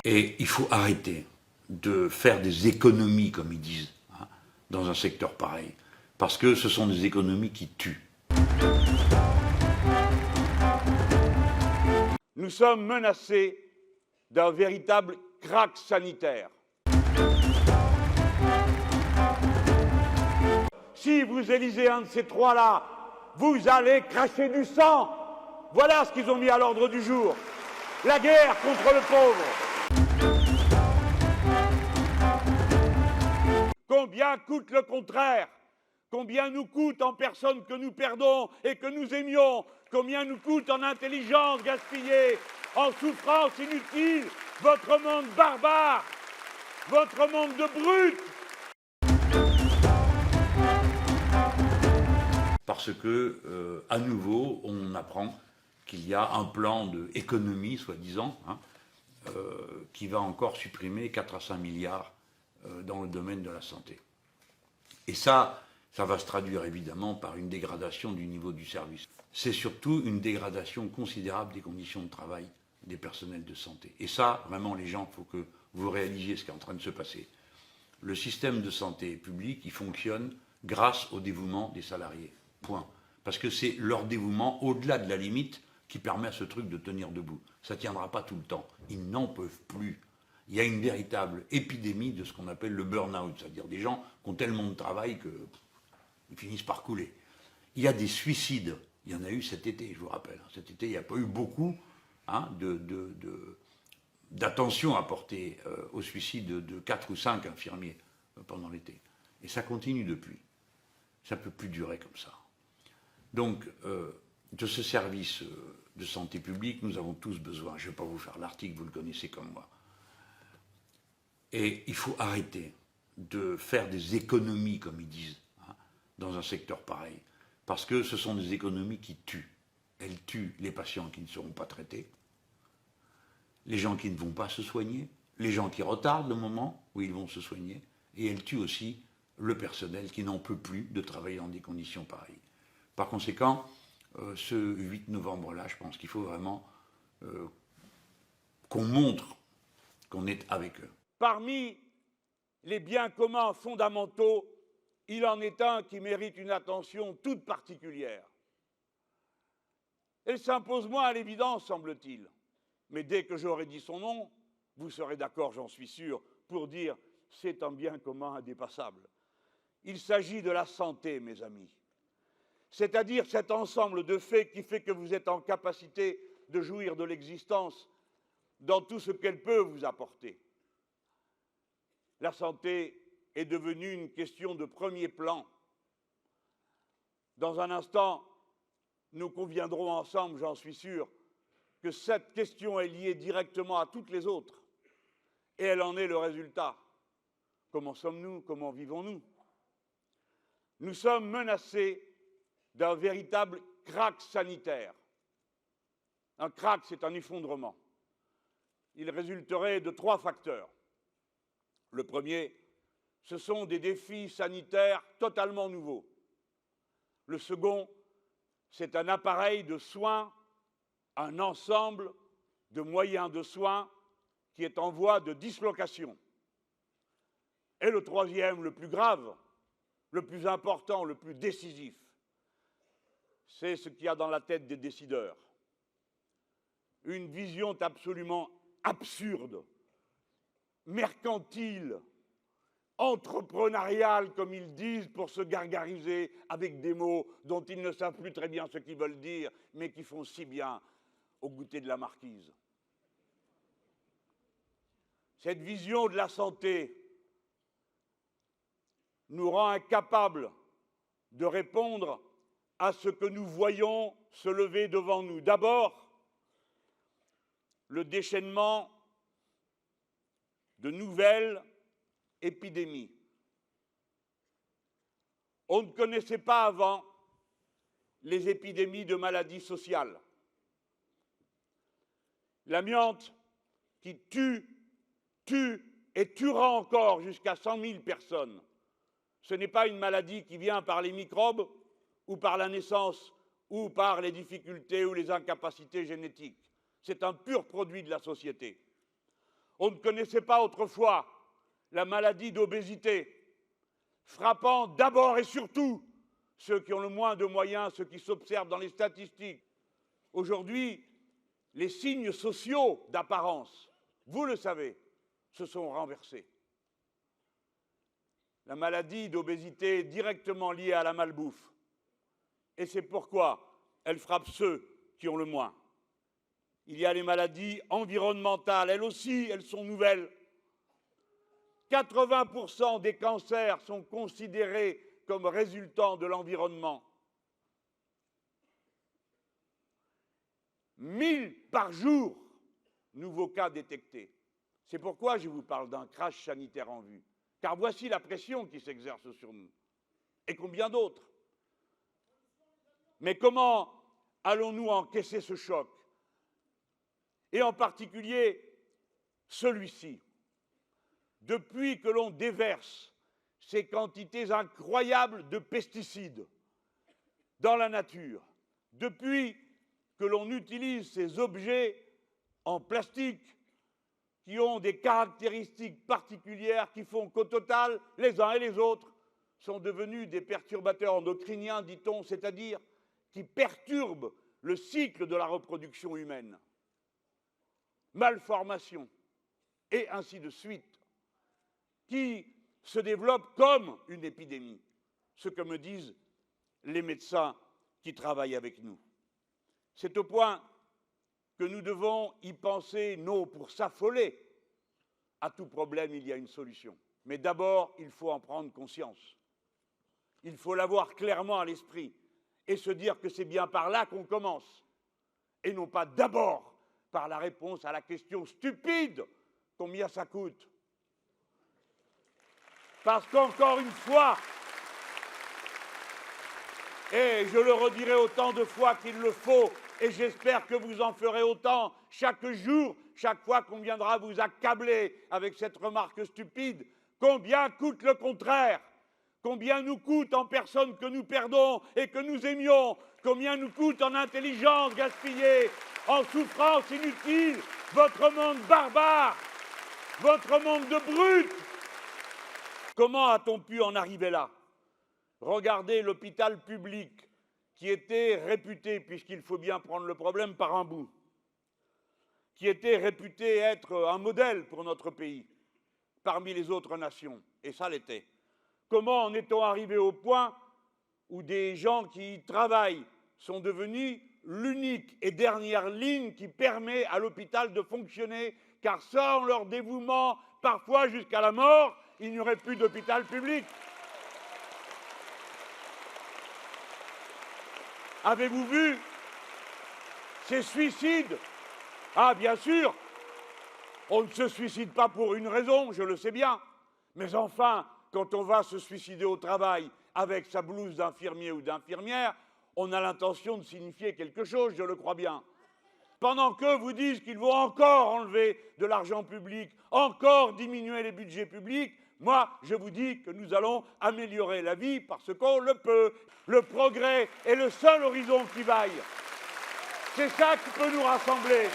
Et il faut arrêter de faire des économies, comme ils disent, hein, dans un secteur pareil. Parce que ce sont des économies qui tuent. Nous sommes menacés d'un véritable krach sanitaire. Si vous élisez un de ces trois-là, vous allez cracher du sang. Voilà ce qu'ils ont mis à l'ordre du jour. La guerre contre le pauvre. Combien coûte le contraire? Combien nous coûte en personnes que nous perdons et que nous aimions? Combien nous coûte en intelligence gaspillée, en souffrance inutile, votre monde barbare, votre monde de brutes? Parce que, à nouveau, on apprend qu'il y a un plan d'économie, soi-disant, hein, qui va encore supprimer 4 à 5 milliards dans le domaine de la santé. Et ça va se traduire évidemment par une dégradation du niveau du service. C'est surtout une dégradation considérable des conditions de travail des personnels de santé. Et ça, vraiment, les gens, il faut que vous réalisiez ce qui est en train de se passer. Le système de santé publique, il fonctionne grâce au dévouement des salariés. Point. Parce que c'est leur dévouement, au-delà de la limite, qui permet à ce truc de tenir debout. Ça ne tiendra pas tout le temps. Ils n'en peuvent plus. Il y a une véritable épidémie de ce qu'on appelle le burn-out, c'est-à-dire des gens qui ont tellement de travail qu'ils finissent par couler. Il y a des suicides. Il y en a eu cet été, je vous rappelle. Cet été, il n'y a pas eu beaucoup d'attention apportée au suicide de 4 ou 5 infirmiers pendant l'été. Et ça continue depuis. Ça ne peut plus durer comme ça. Donc, de ce service de santé publique, nous avons tous besoin. Je ne vais pas vous faire l'article, vous le connaissez comme moi. Et il faut arrêter de faire des économies, comme ils disent, hein, dans un secteur pareil. Parce que ce sont des économies qui tuent. Elles tuent les patients qui ne seront pas traités, les gens qui ne vont pas se soigner, les gens qui retardent le moment où ils vont se soigner, et elles tuent aussi le personnel qui n'en peut plus de travailler dans des conditions pareilles. Par conséquent, ce 8 novembre-là, je pense qu'il faut vraiment qu'on montre qu'on est avec eux. Parmi les biens communs fondamentaux, il en est un qui mérite une attention toute particulière. Elle s'impose moins à l'évidence, semble-t-il. Mais dès que j'aurai dit son nom, vous serez d'accord, j'en suis sûr, pour dire c'est un bien commun indépassable. Il s'agit de la santé, mes amis. C'est-à-dire cet ensemble de faits qui fait que vous êtes en capacité de jouir de l'existence dans tout ce qu'elle peut vous apporter. La santé est devenue une question de premier plan. Dans un instant, nous conviendrons ensemble, j'en suis sûr, que cette question est liée directement à toutes les autres. Et elle en est le résultat. Comment sommes-nous? Comment vivons-nous? Nous sommes menacés d'un véritable krach sanitaire. Un krach, c'est un effondrement. Il résulterait de 3 facteurs. Le premier, ce sont des défis sanitaires totalement nouveaux. Le second, c'est un appareil de soins, un ensemble de moyens de soins qui est en voie de dislocation. Et le troisième, le plus grave, le plus important, le plus décisif, c'est ce qu'il y a dans la tête des décideurs. Une vision absolument absurde, mercantile, entrepreneuriale, comme ils disent, pour se gargariser avec des mots dont ils ne savent plus très bien ce qu'ils veulent dire, mais qui font si bien au goûter de la marquise. Cette vision de la santé nous rend incapables de répondre à ce que nous voyons se lever devant nous. D'abord, le déchaînement de nouvelles épidémies. On ne connaissait pas avant les épidémies de maladies sociales. L'amiante qui tue et tuera encore jusqu'à 100 000 personnes. Ce n'est pas une maladie qui vient par les microbes ou par la naissance ou par les difficultés ou les incapacités génétiques. C'est un pur produit de la société. On ne connaissait pas autrefois la maladie d'obésité, frappant d'abord et surtout ceux qui ont le moins de moyens, ceux qui s'observent dans les statistiques. Aujourd'hui, les signes sociaux d'apparence, vous le savez, se sont renversés. La maladie d'obésité est directement liée à la malbouffe. Et c'est pourquoi elle frappe ceux qui ont le moins. Il y a les maladies environnementales, elles aussi, elles sont nouvelles. 80% des cancers sont considérés comme résultant de l'environnement. 1000 par jour, nouveaux cas détectés. C'est pourquoi je vous parle d'un crash sanitaire en vue. Car voici la pression qui s'exerce sur nous. Et combien d'autres? Mais comment allons-nous encaisser ce choc? Et en particulier celui-ci. Depuis que l'on déverse ces quantités incroyables de pesticides dans la nature, depuis que l'on utilise ces objets en plastique qui ont des caractéristiques particulières qui font qu'au total, les uns et les autres sont devenus des perturbateurs endocriniens, dit-on, c'est-à-dire qui perturbent le cycle de la reproduction humaine. Malformation, et ainsi de suite, qui se développe comme une épidémie, ce que me disent les médecins qui travaillent avec nous. C'est au point que nous devons y penser, non pour s'affoler. À tout problème, il y a une solution. Mais d'abord, il faut en prendre conscience. Il faut l'avoir clairement à l'esprit et se dire que c'est bien par là qu'on commence, et non pas d'abord par la réponse à la question stupide « combien ça coûte ?» Parce qu'encore une fois, et je le redirai autant de fois qu'il le faut, et j'espère que vous en ferez autant chaque jour, chaque fois qu'on viendra vous accabler avec cette remarque stupide, combien coûte le contraire? Combien nous coûte en personnes que nous perdons et que nous aimions? Combien nous coûte en intelligence gaspillée, en souffrance inutile, votre monde barbare, votre monde de brutes? Comment a-t-on pu en arriver là? Regardez l'hôpital public, qui était réputé, puisqu'il faut bien prendre le problème par un bout, qui était réputé être un modèle pour notre pays, parmi les autres nations, et ça l'était. Comment en est-on arrivé au point où des gens qui y travaillent sont devenus l'unique et dernière ligne qui permet à l'hôpital de fonctionner, car sans leur dévouement, parfois jusqu'à la mort, il n'y aurait plus d'hôpital public. Avez-vous vu ces suicides? Ah, bien sûr, on ne se suicide pas pour une raison, je le sais bien, mais enfin, quand on va se suicider au travail avec sa blouse d'infirmier ou d'infirmière, on a l'intention de signifier quelque chose, je le crois bien. Pendant qu'eux vous disent qu'ils vont encore enlever de l'argent public, encore diminuer les budgets publics, moi, je vous dis que nous allons améliorer la vie parce qu'on le peut. Le progrès est le seul horizon qui vaille. C'est ça qui peut nous rassembler.